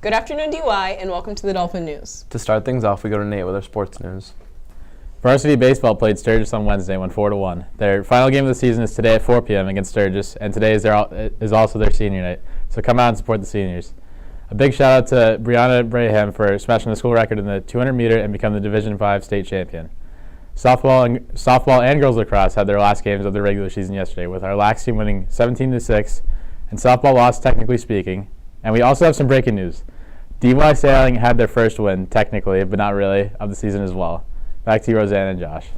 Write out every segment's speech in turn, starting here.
Good afternoon, DY, and welcome to the Dolphin News. To start things off, we go to Nate with our sports news. Varsity baseball played Sturgis on Wednesday, won 4-1. Their final game of the season is today at 4 p.m. against Sturgis, and today is also their senior night. So come out and support the seniors. A big shout out to Brianna Braham for smashing the school record in the 200-meter and become the Division V state champion. Softball and girls lacrosse had their last games of the regular season yesterday, with our Lax team winning 17-6, and softball lost technically speaking. And we also have some breaking news. DY Sailing had their first win, technically, but not really, of the season as well. Back to you, Rosanna and Josh.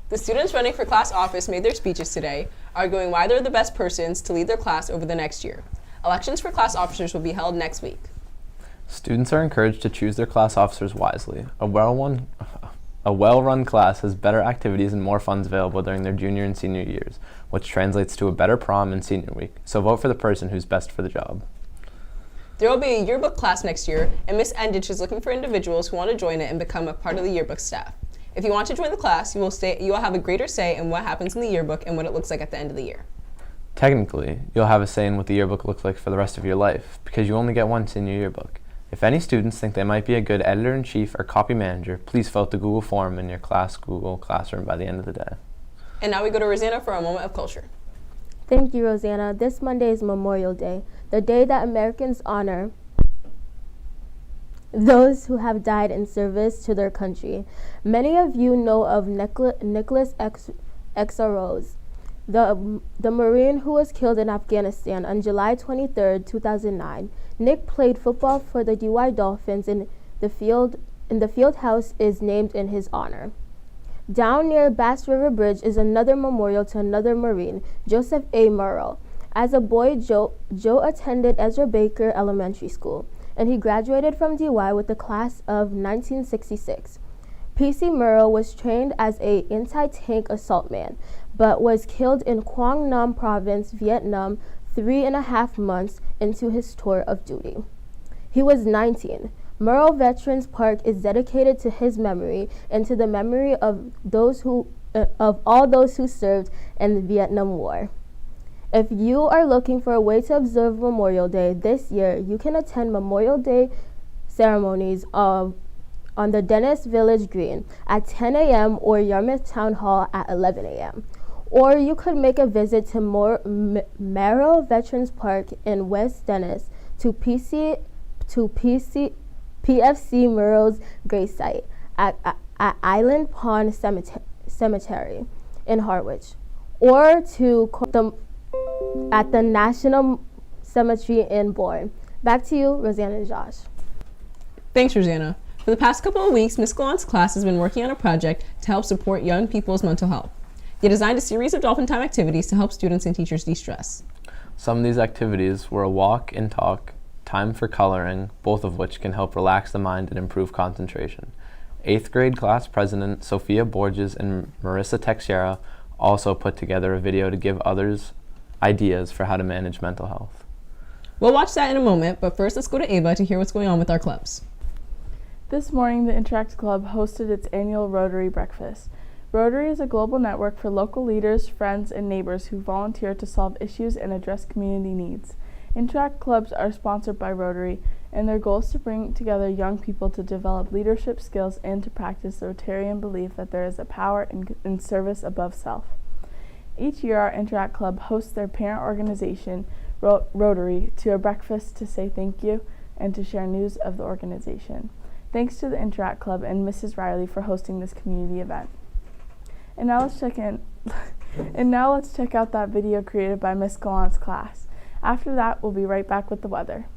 The students running for class office made their speeches today, arguing why they're the best persons to lead their class over the next year. Elections for class officers will be held next week. Students are encouraged to choose their class officers wisely. A well-run class has better activities and more funds available during their junior and senior years, which translates to a better prom and senior week. So vote for the person who's best for the job. There will be a yearbook class next year, and Ms. Endich is looking for individuals who want to join it and become a part of the yearbook staff. If you want to join the class, you will have a greater say in what happens in the yearbook and what it looks like at the end of the year. Technically, you'll have a say in what the yearbook looks like for the rest of your life, because you only get one senior yearbook. If any students think they might be a good editor-in-chief or copy manager, please fill out the Google form in your class Google Classroom by the end of the day. And now we go to Rosanna for a moment of culture. Thank you, Rosanna. This Monday is Memorial Day, the day that Americans honor those who have died in service to their country. Many of you know of Nicholas Exarose, the Marine who was killed in Afghanistan on July 23, 2009. Nick played football for the DY Dolphins, and the field house is named in his honor. Down near Bass River Bridge is another memorial to another Marine, Joseph A. Murrow. As a boy, Joe attended Ezra Baker Elementary School, and he graduated from DY with the class of 1966. P.C. Murrow was trained as an anti-tank assault man, but was killed in Quang Nam Province, Vietnam, 3.5 months into his tour of duty. He was 19. Murrow Veterans Park is dedicated to his memory and to the memory of all those who served in the Vietnam War. If you are looking for a way to observe Memorial Day this year, you can attend Memorial Day ceremonies on the Dennis Village Green at 10 a.m. or Yarmouth Town Hall at 11 a.m. Or you could make a visit to Merrill Veterans Park in West Dennis to PFC Murrow's grave site at Island Pond Cemetery in Harwich, or at the National Cemetery in Bourne. Back to you, Rosanna and Josh. Thanks, Rosanna. For the past couple of weeks, Ms. Gallant's class has been working on a project to help support young people's mental health. They designed a series of Dolphin Time activities to help students and teachers de-stress. Some of these activities were a walk and talk, time for coloring, both of which can help relax the mind and improve concentration. 8th grade class president Sophia Borges and Marissa Texiera also put together a video to give others ideas for how to manage mental health. We'll watch that in a moment, but first let's go to Ava to hear what's going on with our clubs. This morning, the Interact Club hosted its annual Rotary Breakfast. Rotary is a global network for local leaders, friends, and neighbors who volunteer to solve issues and address community needs. Interact clubs are sponsored by Rotary, and their goal is to bring together young people to develop leadership skills and to practice the Rotarian belief that there is a power in service above self. Each year, our Interact Club hosts their parent organization, Rotary, to a breakfast to say thank you and to share news of the organization. Thanks to the Interact Club and Mrs. Riley for hosting this community event. And now let's check out that video created by Miss Gallant's class. After that, we'll be right back with the weather.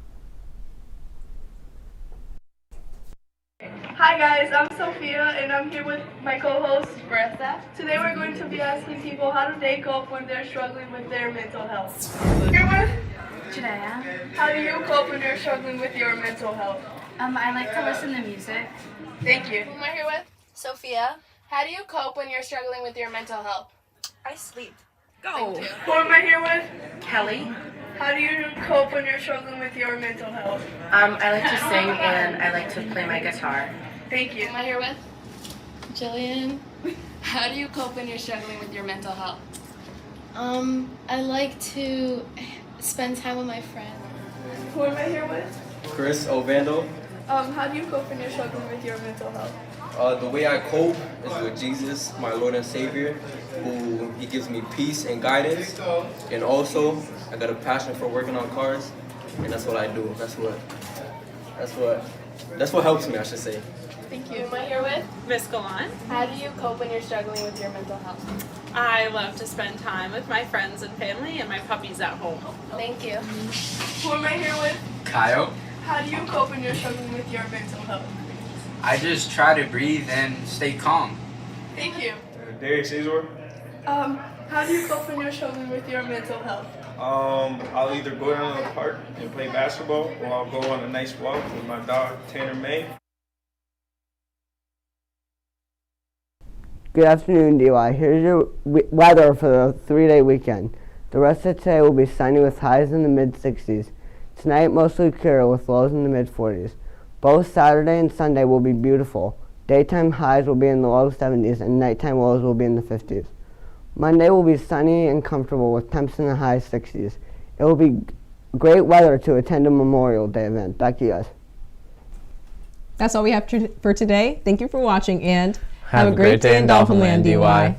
Hi guys, I'm Sophia and I'm here with my co-host Bertha. Today we're going to be asking people how do they cope when they're struggling with their mental health. Here with Judea. How do you cope when you're struggling with your mental health? I like to listen to music. Thank you. Who am I here with? Sophia. How do you cope when you're struggling with your mental health? I sleep. Go! Who am I here with? Kelly. How do you cope when you're struggling with your mental health? I like to sing and I like to play my guitar. Thank you. Who am I here with? Jillian. How do you cope when you're struggling with your mental health? I like to spend time with my friends. Who am I here with? Chris Ovando. How do you cope when you're struggling with your mental health? The way I cope is with Jesus, my Lord and Savior, who He gives me peace and guidance. And also, I got a passion for working on cars, and that's what I do. That's what helps me, I should say. Thank you. Who am I here with? Miss Galan. How do you cope when you're struggling with your mental health? I love to spend time with my friends and family and my puppies at home. Thank you. Who am I here with? Kyle. How do you cope when you're struggling with your mental health? I just try to breathe and stay calm. Thank you. Darius Azor. How do you cope when you're struggling with your mental health? I'll either go down to the park and play basketball, or I'll go on a nice walk with my dog, Tanner May. Good afternoon, DY. Here's your weather for the 3-day weekend. The rest of today will be sunny with highs in the mid-60s. Tonight, mostly clear with lows in the mid-40s. Both Saturday and Sunday will be beautiful. Daytime highs will be in the low 70s and nighttime lows will be in the 50s. Monday will be sunny and comfortable with temps in the high 60s. It will be great weather to attend a Memorial Day event. Back to you guys. That's all we have for today. Thank you for watching and Have a great day in Dolphinland, DY.